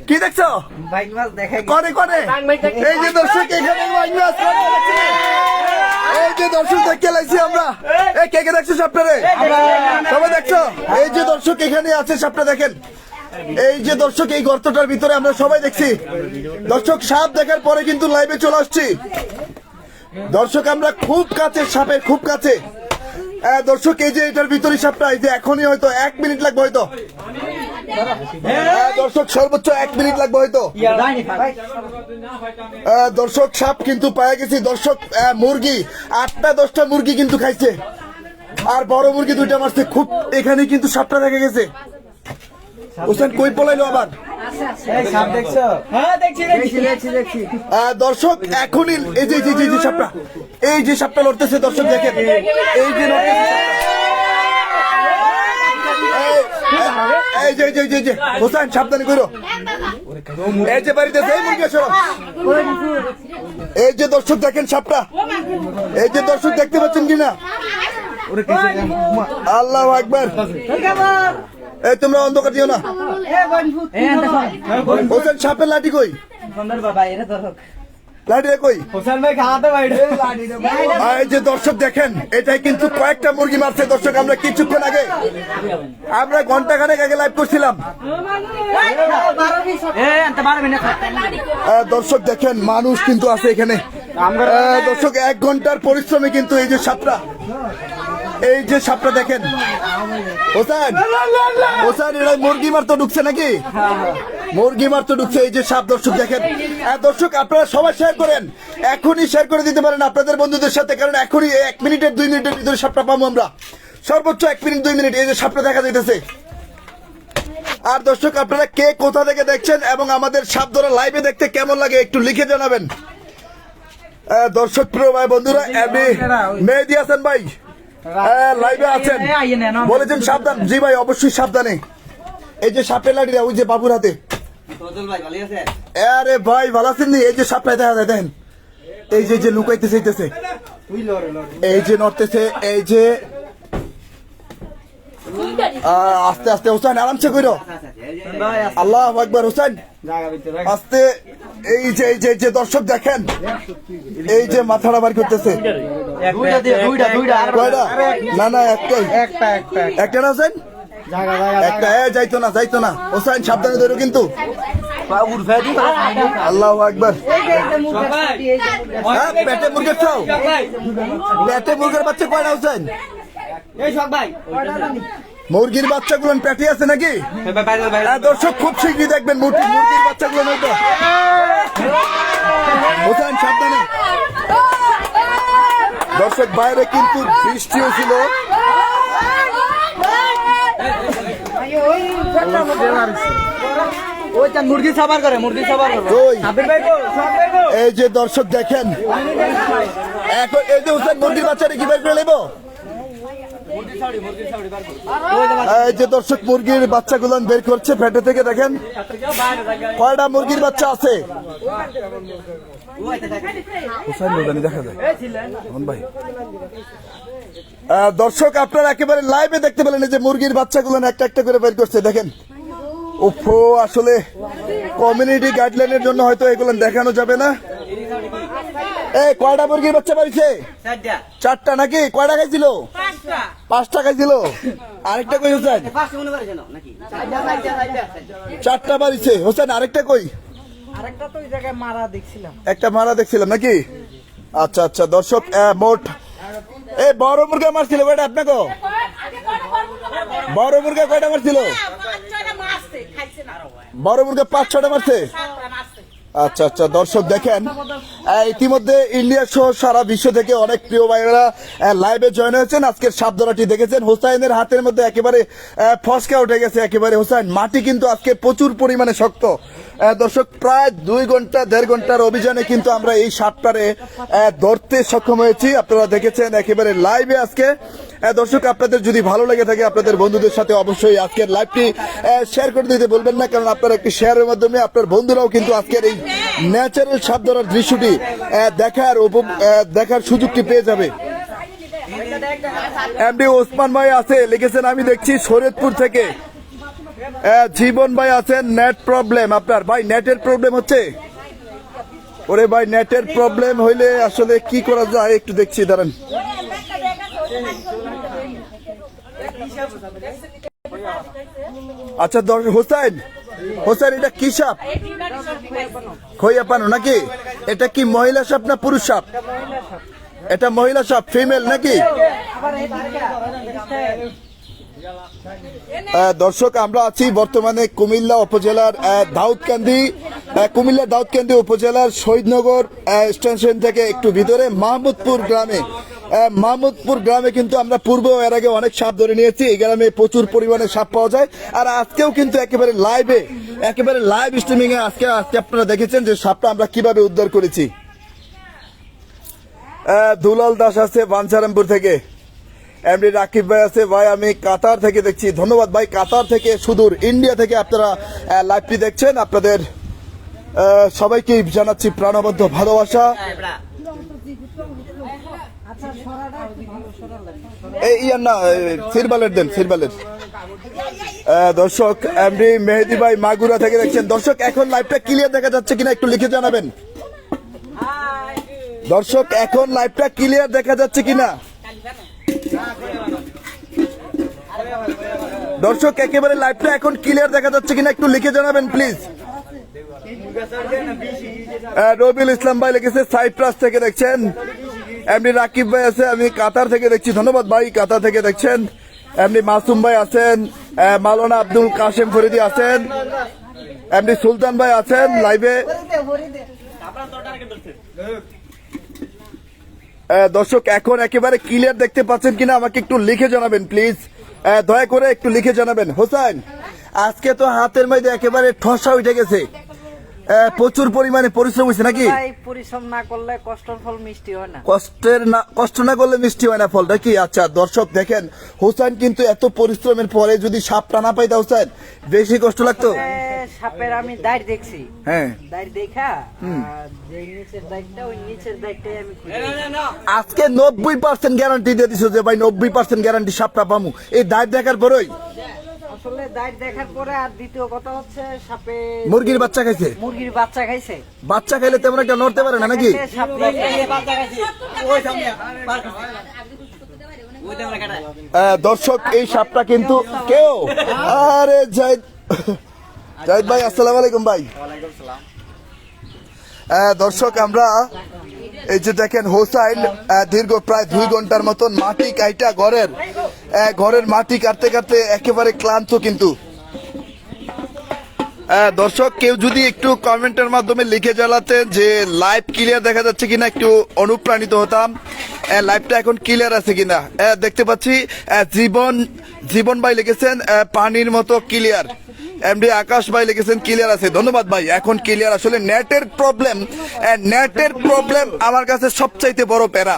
কি দেখছো করে করে এই যে দর্শক এখানে এই যে দর্শক দেখতে লাগছি আমরা এই কে কে দেখছো সাপটারে সবাই দেখছো এই যে দর্শক এখানে আছে সাপটা দেখেন এই যে দর্শক এই গর্তটার ভিতরে আমরা সবাই দেখছি দর্শক সাপ দেখার পরে কিন্তু লাইভে চলে আসছি দর্শক আমরা খুব কাছে সাপের খুব কাছে দর্শক এই যে এটার ভিতরে সাপটা এই যে এখনই হয়তো 1 মিনিট লাগবে হয়তো দর্শক সর্বোচ্চ 1 মিনিট লাগবে হয়তো দর্শক সাপ কিন্তু পাওয়া গেছি দর্শক মুরগি 8টা 10টা মুরগি কিন্তু খাইছে আর বড় মুরগি 2টা মারছে খুব এখানে কিন্তু সাপটা দেখা গেছে হোসেন কই পলাইলো আবার দর্শক এখনই এই যে সাপটা লড়তেছে দর্শক দেখেন এই যে হোসেন সাবধানে করো এই যে বাড়িতে এই যে দর্শক দেখেন সাপটা এই যে দর্শক দেখতে পাচ্ছেন কিনা আল্লাহু আকবার এই তোমরা অন্ধকার দিও না হোসেন সাপের লাঠি কই লাঠি কই এই যে দর্শক দেখেন এটাই কিন্তু কয়েকটা মুরগি মারছে দর্শক আমরা কিছুক্ষণ আগে আমরা ঘন্টাখানেক আগে লাইভ করছিলাম দর্শক দেখেন মানুষ কিন্তু আছে এখানে দর্শক 1 ঘন্টার পরিশ্রমে কিন্তু এই যে সাপটা দেখেন হোসেন এরা মুরগি মারতে ঢুকছে নাকি মুরগি মারতে ঢুকছে এই যে সাপ দর্শক দেখেন দর্শক আপনারা সবাই শেয়ার করেন এখনই শেয়ার করে দিতে পারেন আপনাদের বন্ধুদের সাথে কারণ এখনই 1 মিনিটের 2 মিনিটের ভিতরে সাপটা পাবো আমরা সর্বোচ্চ 1 মিনিট 2 মিনিট এই যে সাপটা দেখা যাইতেছে আর দর্শক আপনারা কে কোথা থেকে দেখছেন এবং আমাদের সাপ ধরা লাইভে দেখতে কেমন লাগে একটু লিখে জানাবেন দর্শক প্রিয় ভাই বন্ধুরা মেহেদী হাসান ভাই লাইভে আছেন বলেছেন সাবধান জি ভাই অবশ্যই সাবধানে এই যে সাপের লাঠিটা ওই যে বাবুর হাতে আরে ভাই ভালো আছেন এই যে সাপটা দেখা যায় দেখেন এই যে লুকাইতে চাইতেছে এই যে নড়তেছে এই যে আস্তে আস্তে হোসেন আরামসে কইরো আল্লাহু আকবার হোসেন আস্তে এই যে দর্শক দেখেন এই যে মাথাটা বার করতেছে না একটা না হোসেন একটা যাইতো না হোসেন সাবধানে ধরো কিন্তু আল্লাহু আকবার পেটে মুরগের চাও পেটে মুরগের বাচ্চা কয়টা হোসেন মুরগির বাচ্চাগুলো পেটে আছে নাকি দর্শক খুব শীঘ্রই দেখবেন মুরগির বাচ্চাগুলো নয়তো হোসেন সাবধানে দর্শক বাইরে কিন্তু বৃষ্টিও ছিল এই যে দর্শক দেখেন এখন এই যে হোসেন মুরগির বাচ্চাটা কি বের করে নেবো এই যে দর্শক মুরগির বাচ্চাগুলো বের করছে পেটে থেকে দেখেন কয়টা মুরগির বাচ্চা আছে দেখা যায় ভাই দর্শক আপনারা একেবারে লাইভে দেখতে পেলেন যে মুরগির বাচ্চাগুলো একটা একটা করে বের করছে দেখেন ওফো আসলে কমিউনিটি গাইডলাইনের জন্য হয়তো এগুলো দেখানো যাবে না এই কয়টা মুরগির বাচ্চা পাইছে 4টা নাকি কয়টা খাইছিল 5টা খাইছিল আরেকটা কই হোসেন 4টা বাড়িছে হোসেন আরেকটা কই আরেকটা তো ওই জায়গায় মারা দেখছিলাম একটা মারা দেখছিলাম নাকি আচ্ছা আচ্ছা দর্শক মোট এই বড় মুরগা মারছিল কয়টা আপনাকে বড় মুরগা কয়টা মারছিল বড় মুরগা 5-6টা মারছে আচ্ছা আচ্ছা দর্শক দেখেন ইতিমধ্যে ইন্ডিয়া সহ সারা বিশ্ব থেকে অনেক প্রিয় ভাইয়েরা লাইভে জয়েন হয়েছেন আজকের সাপ ধরাটি দেখেছেন হোসাইনের হাতের মধ্যে একেবারে ফসকা উঠে গেছে একেবারে হোসাইন মাটি কিন্তু আজকে প্রচুর পরিমাণে শক্ত দর্শক প্রায় 2 ঘন্টা 1.5 ঘন্টার অভিযানে কিন্তু আমরা এই সাপটারে ধরতে সক্ষম হয়েছি আপনারা দেখেছেন একেবারে লাইভে আজকে দর্শক আপনাদের যদি ভালো লেগে থাকে আপনাদের বন্ধুদের সাথে অবশ্যই আজকের লাইভটি শেয়ার করে দিতে বলবেন না কারণ আপনারা একটি শেয়ারের মাধ্যমে আপনার বন্ধুরাও কিন্তু আজকের এই ন্যাচারাল সাপ ধরার দৃশ্যটি দেখার সুযোগটি পেয়ে যাবে এমডি ওসমান ভাই আছে লিখেছেন আমি দেখছি শরীয়তপুর থেকে জীবন ভাই আছেন, নেট প্রবলেম আপনার ভাই, নেটের প্রবলেম হচ্ছে। ওরে ভাই নেটের প্রবলেম হইলে আসলে কি করা যায় একটু দেখছি, দাঁড়ান। আচ্ছা হোসেন, হোসেন এটা কি সাপ? খইয়া পানো নাকি? এটা কি মহিলা সাপ না পুরুষ সাপ? এটা মহিলা সাপ, ফিমেল নাকি? দর্শক আমরা আছি বর্তমানে কুমিল্লা উপজেলার দাউদকান্দি উপজেলার শহীদনগর স্টেশন থেকে একটু ভিতরে মাহমুদপুর গ্রামে কিন্তু আমরা এর আগে অনেক সাপ ধরে নিয়েছি। এই গ্রামে প্রচুর পরিমাণে সাপ পাওয়া যায়। আর আজকেও কিন্তু একেবারে লাইভ স্ট্রিমিং এ আজকে আপনারা দেখেছেন যে সাপটা আমরা কিভাবে উদ্ধার করেছি। দুলাল দাস আছে বাঞ্ছারামপুর থেকে, এমডি রাকিব ভাই আছে, ভাই আমি কাতার থেকে দেখছি, ধন্যবাদ ভাই। কাতার থেকে সুদূর ইন্ডিয়া থেকে আপনারা লাইভটি দেখছেন, আপনাদের সবাইকে জানাচ্ছি প্রাণবদ্ধ ভালোবাসা। দর্শক এমডি মেহেদি ভাই মাগুরা থেকে দেখছেন। দর্শক এখন লাইভটা ক্লিয়ার দেখা যাচ্ছে কিনা একটু লিখে জানাবেন। দর্শক এখন লাইভটা ক্লিয়ার দেখা যাচ্ছে কিনা? দর্শক একেবারে লাইভটা এখন ক্লিয়ার দেখা যাচ্ছে কিনা একটু লিখে জানাবেন প্লিজ। রবিউল ইসলাম ভাই লিখেছে সাইপ্রাস থেকে দেখছেন। এমনি রাকিব ভাই আছে, আমি কাতার থেকে দেখছি, ধন্যবাদ ভাই কাতার থেকে দেখছেন। এমনি মাসুম ভাই আছেন, মাওলানা আব্দুল কাশেম ফরিদি আছেন, এমনি সুলতান ভাই আছেন লাইভে। দর্শক এখন একেবারে ক্লিয়ার দেখতে পাচ্ছেন কিনা আমাকে একটু লিখে জানাবেন প্লিজ, দয়া করে একটু লিখে জানাবেন। হোসেন আজকে তো হাতের মধ্যে একেবারে ঠসা উঠে গেছে, প্রচুর পরিমাণে পরিশ্রম হয়েছে নাকি? পরিশ্রম না করলে কষ্টের ফল মিষ্টি হয় না। কষ্ট না করলে মিষ্টি হয় না ফলটা কি? আচ্ছা দর্শক দেখেন হোসেন কিন্তু এত পরিশ্রমের পরে যদি সাপটা না পাইতা হোসেন বেশি কষ্ট লাগতো। সাপের আমি দাঁড় দেখছি, হ্যাঁ দাঁড় দেখা যে নিচের দাঁড়টা, ওই নিচের দাঁড়টাই আমি আজকে 90% গ্যারান্টি দিয়ে দিছো যে ভাই 90% গ্যারান্টি সাপটা পামু এই দাঁড় দেখার পরেই। আসলে দাঁড় দেখার পরে আর দ্বিতীয় কথা হচ্ছে সাপে মুরগির বাচ্চা খাইছে, বাচ্চা খাইলে তেমন একটা নড়তে পারে না নাকি? দর্শক এই সাপটা কিন্তু কেউ আরে জাহিদ ভাই আসসালামু আলাইকুম ভাই। দর্শক আমরা এই যে দেখেন হোসাইন দীর্ঘ প্রায় 2 ঘন্টার মতন মাটি কাইটা ঘরের মাটি কাটতে কাটতে একেবারে ক্লান্ত কিন্তু। দর্শক কেউ যদি একটু কমেন্টের মাধ্যমে লিখে জানাতেন যে লাইভ ক্লিয়ার দেখা যাচ্ছে কিনা একটু অনুপ্রাণিত হতাম। লাইভটা এখন ক্লিয়ার আছে কিনা দেখতে পাচ্ছি। জীবন ভাই লিখেছেন পানির মতো ক্লিয়ার, এমডি আকাশ ভাই লিখেছেন ক্লিয়ার আছে, ধন্যবাদ ভাই। এখন ক্লিয়ার। আসলে নেটের প্রবলেম আমার কাছে সবচাইতে বড় প্যারা।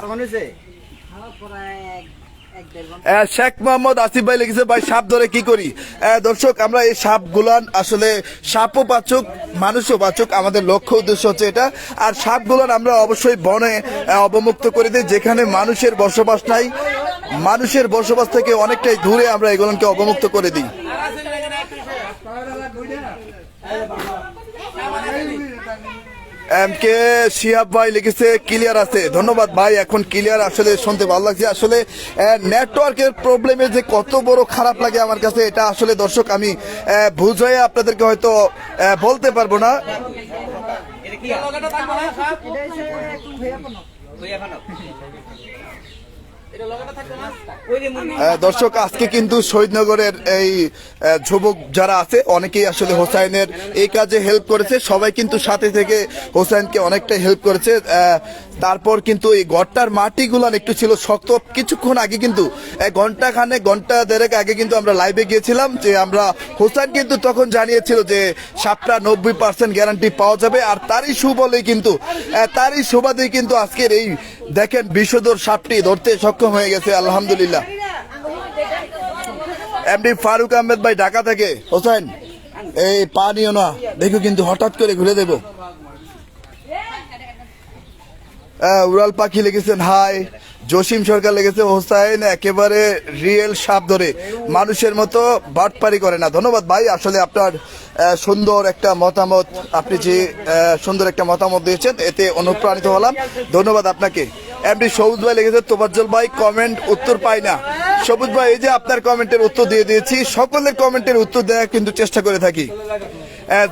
শেখ মোহাম্মদ আসিফ ভাই লিখেছে ভাই সাপ ধরে কি করি? দর্শক আমরা এই সাপ গুলান আসলে সাপও পাচুক মানুষও পাচুক, আমাদের লক্ষ্য উদ্দেশ্য হচ্ছে এটা। আর সাপ গুলান আমরা অবশ্যই বনে অবমুক্ত করে দিই, যেখানে মানুষের বসবাস নাই, মানুষের বসবাস থেকে অনেকটাই দূরে আমরা এগুলোকে অবমুক্ত করে দিই। এমকে শিহাব ভাই লিখেছে ক্লিয়ার আছে, ধন্যবাদ ভাই। এখন ক্লিয়ার আসলে শুনতে ভালো লাগছে। আসলে নেটওয়ার্কের প্রবলেমে যে কত বড় খারাপ লাগে আমার কাছে এটা আসলে দর্শক আমি বুঝাই আপনাদেরকে হয়তো বলতে পারবো না। দর্শক আজকে কিন্তু শহীদনগরের এই যুবক যারা আছে অনেকেই আসলে হোসাইনের এই কাজে হেল্প করেছে, সবাই কিন্তু সাথে থেকে হোসাইনকে অনেকটাই হেল্প করেছে। তারপর কিন্তু এই ঘরটার মাটিগুলান একটু ছিল শক্ত। কিছুক্ষণ আগে কিন্তু ঘন্টা দেড়েক আগে কিন্তু আমরা লাইভে গিয়েছিলাম, যে আমরা হোসাইন কিন্তু তখন জানিয়েছিল যে সাপটা 90% গ্যারান্টি পাওয়া যাবে। আর তারই সুবাদেই কিন্তু আজকের এই দেখেন বিষধর সাপটি ধরতে সক্ষম হয়ে গেছে আলহামদুলিল্লাহ। এমডি ফারুক আহমেদ ভাই ঢাকা থেকে, হোসেন এই পানিও না দেখো কিন্তু হঠাৎ করে ঘুরে দেব। উড়াল পাখি লিখেছেন হাই, জসিম সরকার লেগেছে হোসাইন একেবারে রিয়েল সাপ ধরে মানুষের মতো বাটপারি করে না। ধন্যবাদ ভাই, আসলে আপনার সুন্দর একটা মতামত, আপনি যে সুন্দর একটা মতামত দিয়েছেন এতে অনুপ্রাণিত হলাম, ধন্যবাদ আপনাকে। এমডি সবুজ ভাই লেগেছে তোবাজ্জল ভাই কমেন্ট উত্তর পাই না। সবুজ ভাই এই যে আপনার কমেন্টের উত্তর দিয়ে দিয়েছি, সকলের কমেন্টের উত্তর দেওয়া কিন্তু চেষ্টা করে থাকি।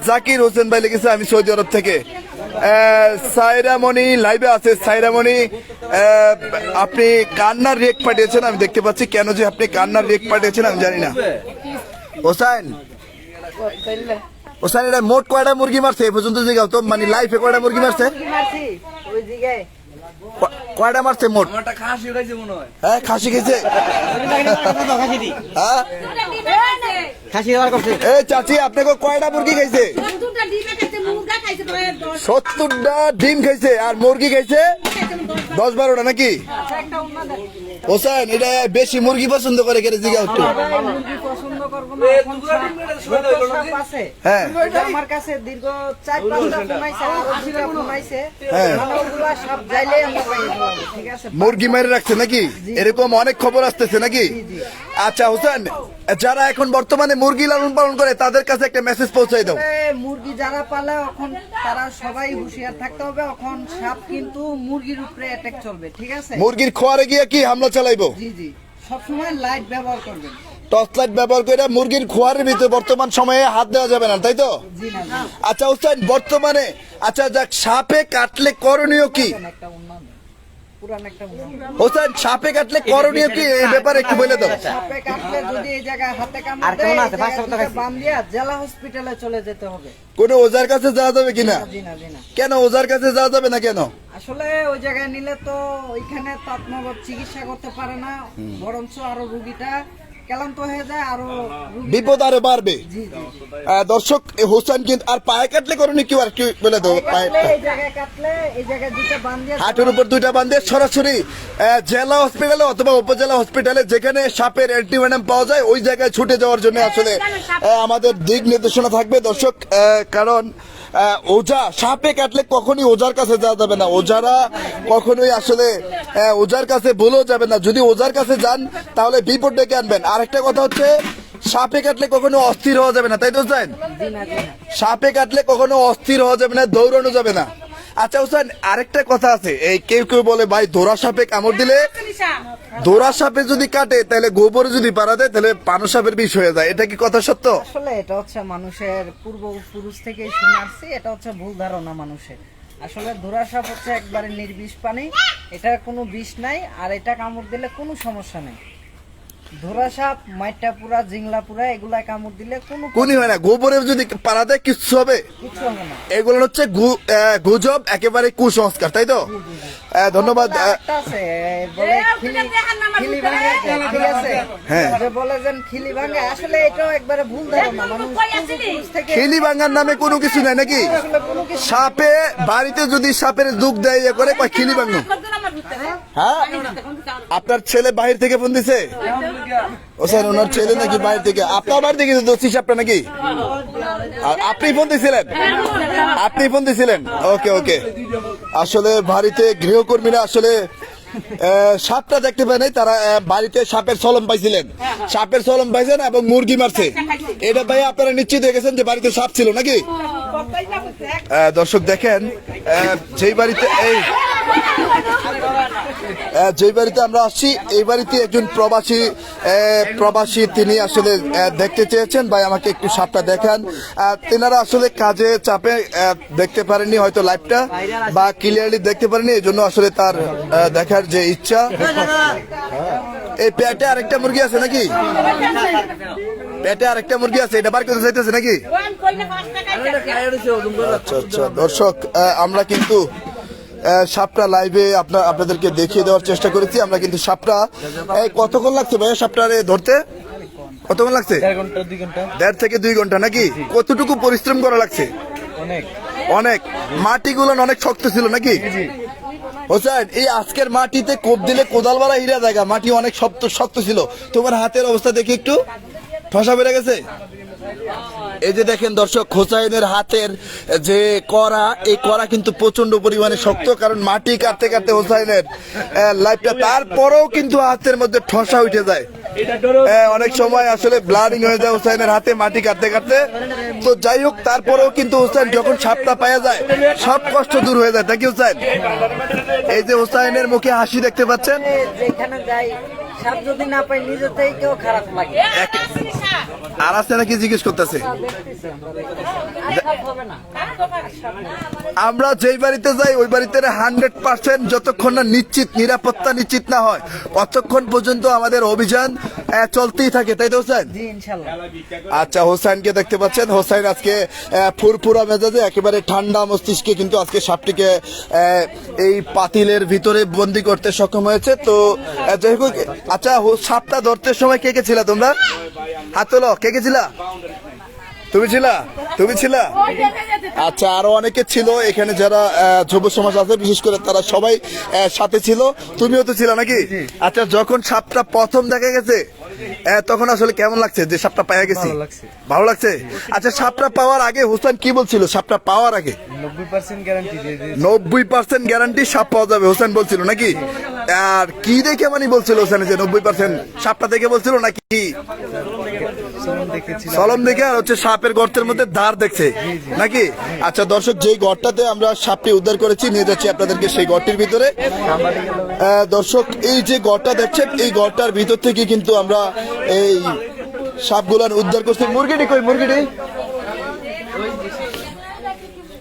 জাকির হোসেন ভাই লিখেছে আমি সৌদি আরব থেকে। সাইরামণি লাইভে আছে। সাইরামণি আপনি কান্নার রেক পাঠিয়েছেন, আমি দেখতে পাচ্ছি। কেন যে আপনি কান্নার রেক পাঠিয়েছেন আমি জানি না। হোসাইন হোসাইন এটা মোট কয়টা মুরগি মারছে এ পর্যন্ত জিগাও তো, মানে লাইফে কয়টা মুরগি মারছে? ওই জায়গায় কয়টা মারছে মোট? হ্যাঁ খাসি খেয়েছে। হ্যাঁ খাসি দেওয়ার করছে। এই চাচি আপনাকে কয়টা মুরগি খাইছে? 70টা ডিম খাইছে আর মুরগি খাইছে 10-12টা নাকি? হোসেন এটা বেশি মুরগি পছন্দ করে কেন জিগা একটু? পছন্দ করবো না, এখন সাপ আছে। হ্যাঁ এটা আমার কাছে দীর্ঘ 4-5টা ফোন আইছে, আরো 2টা ফোন আইছে। হ্যাঁ। মানে ওগুলা সাপ যাইলেই আমরা পাইয়ে দিলাম, ঠিক আছে? মুরগি মেরে রাখছে নাকি? এরকম অনেক খবর আসতেছে নাকি? আচ্ছা হোসেন, যারা এখন বর্তমানে মুরগি লালন পালন করে তাদের কাছে একটা মেসেজ পৌঁছাই দাও। মুরগি যারা পালে এখন তারা সবাই হুঁশিয়ার থাকতে হবে। এখন সাপ কিন্তু মুরগির উপরে অ্যাটাক চলবে, ঠিক আছে? মুরগির খোয়ারে গিয়ে কি হামলা চালাইবো? জি জি, সবসময় লাইট ব্যবহার করবেন। টর্চ লাইট ব্যবহার করে মুরগির খোয়ারের ভিতরে বর্তমান সময়ে হাত দেওয়া যাবে না, তাই তো? জি না, জি। আচ্ছা হোসেন বর্তমানে, আচ্ছা যাক, সাপে কাটলে করণীয় কি? একটা উন্নয়ন, পুরান একটা উন্নয়ন। হোসেন সাপে কাটলে করণীয় কি এই ব্যাপারে একটু বলে দাও। সাপে কাটলে যদি এই জায়গায় হাতে কামড় দেয়, এই জায়গায় বান্ধিয়া জেলা হসপিটালে চলে যেতে হবে। কোনো ওজার কাছে যাওয়া যাবে কিনা? জি না, জি না। কেন ওজার কাছে যাওয়া যাবে না কেন? আসলে ওই জায়গায় নিলে তো ওইখানে তৎনগর চিকিৎসা করতে পারে না, বরঞ্চ আরো রুগীটা ক্লান্ত হয়ে যায়, আরো রুগী- বিপদ আরো বাড়বে। জি জি। দর্শক হোসেন কিন্তু আর পায়ে কাটলে করণীয় কি আর কি বলে দাও। পায়ে কাটলে, এই জায়গায় কাটলে এই জায়গায় দুটো বান্ধিয়া হাঁটুর উপর 2টা বান্ধে সরাসরি জেলা হসপিটালে অথবা উপজেলা হসপিটালে যেখানে সাপের অ্যান্টিভেনাম পাওয়া যায় ওই জায়গায় ছুটে যাওয়ার জন্য আসলে আমাদের দিক নির্দেশনা থাকবে দর্শক। কারণ ওজা সাপে কাটলে কখনই ওজার কাছে যাওয়া যাবে না। ওজারা কখনোই আসলে ওজার কাছে বলেও যাবে না। যদি ওজার কাছে যান তাহলে বিপদ ডেকে আনবেন। আরেকটা কথা হচ্ছে সাপে কাটলে কখনো অস্থির হওয়া যাবে না, তাই তো হোসেন? জি না, জি না। সাপে কাটলে কখনো অস্থির হওয়া যাবে না, দৌড়ানো যাবে না। আচ্ছা হোসেন আরেকটা কথা আছে, এই কেউ কেউ বলে ভাই ধরা সাপে কামড় দিলে, ধরা সাপে যদি কাটে তাহলে গোবরে যদি পাড়া দেয় তাহলে পানো সাপের বিষ হয়ে যায়, এটা কি কথা সত্য? আসলে এটা হচ্ছে মানুষের পূর্বপুরুষ থেকে শুনে আসছি, এটা হচ্ছে ভুল ধারণা মানুষের। আসলে ধরা সাপ হচ্ছে একবারে নির্বিষ প্রাণী, এটার কোনো বিষ নাই, আর এটা কামড় দিলে কোনো সমস্যা নেই। ধরা সাপ, মাইটা পুরা, জিংলা পুরা, এগুলা কামড় দিলে কোনো কোনই হয় না, গোবরে যদি পাড়া দেয় কিছু হবে? কিছু হবে না। এগুলো হচ্ছে গুজব, একেবারে কুসংস্কার, তাই তো? ধন্যবাদ। একটা আছে, বলে খিলি ভাঙে, ঠিক আছে? হ্যাঁ। যে বলে যে খিলি ভাঙে, আসলে এটাও একবারে ভুল ধারণা। মানুষ পূর্বপুরুষ থেকে খিলি ভাঙার নামে কোনো কিছু নাই নাকি? আসলে কোনো কিছু সাপে বাড়িতে যদি সাপের দুধ দেয় ইয়ে করে কয় খিলি ভাঙো। হ্যাঁ আপনার ছেলে বাহির থেকে ফোন দিছে? ও স্যার ওনার ছেলে নাকি বাইরে থেকে? আপনার বাড়ি থেকে দোষী সাপটা নাকি? আর আপনি ফোন দিছিলেন? আপনি ফোন দিছিলেন? ওকে ওকে। আসলে বাড়িতে গৃহকর্মীরা আসলে সাপটা দেখতে পায় নাই, তারা বাড়িতে সাপের সলম পাইছিলেন, সাপের সলম পাইছেন এবং মুরগি মারছে। এটা ভাই আপনারা নিশ্চিত হয়ে গেছেন যে বাড়িতে সাপ ছিল নাকি? দর্শক দেখেন যেই বাড়িতে যেই বাড়িতে আমরা আসছি এই বাড়িতে একজন প্রবাসী তিনি আসলে দেখতে চেয়েছেন ভাই আমাকে একটু সাপটা দেখান। তেনারা আসলে কাজে চাপে দেখতে পারেননি হয়তো লাইভটা বা ক্লিয়ারলি দেখতে পারেনি, এই জন্য আসলে তার দেখার যে ইচ্ছা। এই পেটে আরেকটা মুরগি আছে নাকি? পেটে আরেকটা মুরগি আছে, এটা বার করতে চাইতেছে নাকি? আচ্ছা আচ্ছা দর্শক আমরা কিন্তু সাপটা লাইভে আপনাদেরকে দেখিয়ে দেওয়ার চেষ্টা করেছি। আমরা কিন্তু সাপটা কতক্ষণ লাগছে ভাইয়া সাপটা ধরতে? কতক্ষণ লাগছে? 1.5 থেকে 2 ঘন্টা নাকি? কতটুকু পরিশ্রম করা লাগছে? অনেক। মাটিগুলো অনেক শক্ত ছিল নাকি? হোসেন এই আজকের মাটিতে কোপ দিলে কোদাল বাড়া হিরা জায়গা, মাটি অনেক শক্ত ছিল। তোমার হাতের অবস্থা দেখি একটু ঠসা বেড়ে গেছে। এই যে দেখেন দর্শক, হোসাইনের হাতের যে কড়া, এই কড়া কিন্তু প্রচন্ড পরিমাণে শক্ত, কারণ মাটি কাটতে কাটতে হোসাইনের লাইফটা, তারপরেও কিন্তু হাতের মধ্যে ঠসা উঠে যায়। অনেক সময় আসলে ব্লাডিং হয়ে যায় হোসাইনের হাতে মাটি কাটতে কাটতে। তো যাই হোক, তারপরেও কিন্তু হোসাইন যখন সাপটা পাওয়া যায় সব কষ্ট দূর হয়ে যায়, তাই কি হোসাইন? এই যে হোসাইনের মুখে হাসি দেখতে পাচ্ছেন। যেখানে যাই সাপ যদি না পাই নিজে থেকেও খারাপ লাগে। আর আছে নাকি জিজ্ঞেস করতেছে। আমরা যেই বাড়িতে যাই ওই বাড়িতে 100% যতক্ষণ না নিশ্চিত, নিরাপত্তা নিশ্চিত না হয় ততক্ষণ পর্যন্ত আমাদের অভিযান চলতেই থাকে, তাই তো হোসেন? জি ইনশাআল্লাহ। আচ্ছা, হোসাইনকে দেখতে পাচ্ছেন। হোসাইন আজকে ফুরফুরা মেজাজে, একেবারে ঠান্ডা মস্তিষ্কে কিন্তু আজকে সাপটিকে এই পাতিলের ভিতরে বন্দি করতে সক্ষম হয়েছে। তো যাই হোক, আচ্ছা সাপটা ধরতে সময় কে কে ছিলা তোমরা? হাত তোলো, কে কে ছিলা? তুমি ছিলা? তুমি ছিলা? আচ্ছা, আরো অনেকে ছিল এখানে যারা যুব সমাজ আছে, বিশেষ করে তারা সবাই সাথে ছিল। তুমিও তো ছিল নাকি? আচ্ছা, যখন সাপটা প্রথম দেখা গেছে তখন আসলে কেমন লাগছে যে সাপটা পাওয়া গেছে? ভালো লাগছে। আচ্ছা, সাপটা পাওয়ার আগে হোসেন কি বলছিল? সাপটা পাওয়ার আগে 90% গ্যারান্টি দিয়ে দিয়েছে। 90% গ্যারান্টি সাপ পাওয়া যাবে হোসেন বলছিল নাকি? আর কি দেখে মানে বলছিল হোসেন যে 90% সাপটা দেখে বলছিল নাকি? সলম দেখে, আর হচ্ছে সাপের গর্তের মধ্যে দাঁড় দেখছে নাকি? আচ্ছা দর্শক, যেই গর্তটাতে আমরা সাপটি উদ্ধার করেছি নিয়ে যাচ্ছি আপনাদেরকে সেই গর্তের ভিতরে। দর্শক, এই যে গর্তটা দেখছেন, এই গর্তটার ভিতর থেকে কিন্তু আমরা এই সাপগুলান উদ্ধার করছি। মুরগিটি কই?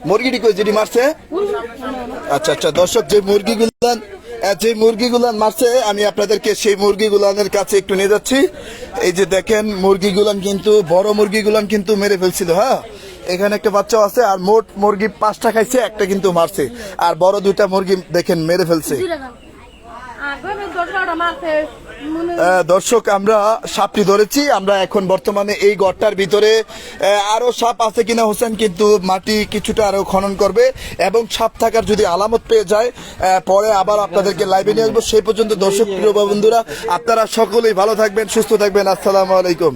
মুরগিটি কই যেটি মারছে? আচ্ছা আচ্ছা দর্শক, যে মুরগিগুলান মারছে, আমি আপনাদেরকে সেই মুরগিগুলানের কাছে একটু নিয়ে যাচ্ছি। এই যে দেখেন, মুরগিগুলান কিন্তু বড় মুরগিগুলান কিন্তু মেরে ফেলছিল। হ্যাঁ, এখানে একটা বাচ্চা আছে, আর মোট মুরগি 5টা খাইছে, একটা কিন্তু মারছে, আর বড় 2টা মুরগি দেখেন মেরে ফেলছে। দর্শক, আমরা সাপটি ধরেছি। আমরা এখন বর্তমানে এই গর্তার ভিতরে আরো সাপ আছে কিনা হোসেন কিন্তু মাটি কিছুটা আরো খনন করবে, এবং সাপ থাকার যদি আলামত পেয়ে যায় পরে আবার আপনাদেরকে লাইভে নিয়ে আসবো। সেই পর্যন্ত দর্শক প্রিয় বন্ধুরা, আপনারা সকলেই ভালো থাকবেন, সুস্থ থাকবেন। আসসালামু আলাইকুম।